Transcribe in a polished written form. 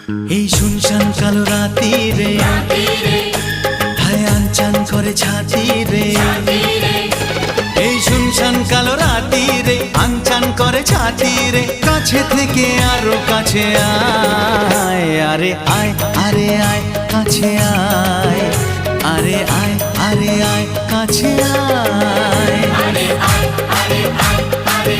এই শুনশান কালো রাতি রে, হায় আনচান করে ছাতি রে। এই শুনশান কালো রাতি রে, আনচান করে ছাতি রে। কাছে থেকে আরো কাছে আয়, আরে আয়, আরে আয় কাছে আয়, আরে আয়, আরে আয় কাছে আয়, আরে আয়, আরে আয়, আরে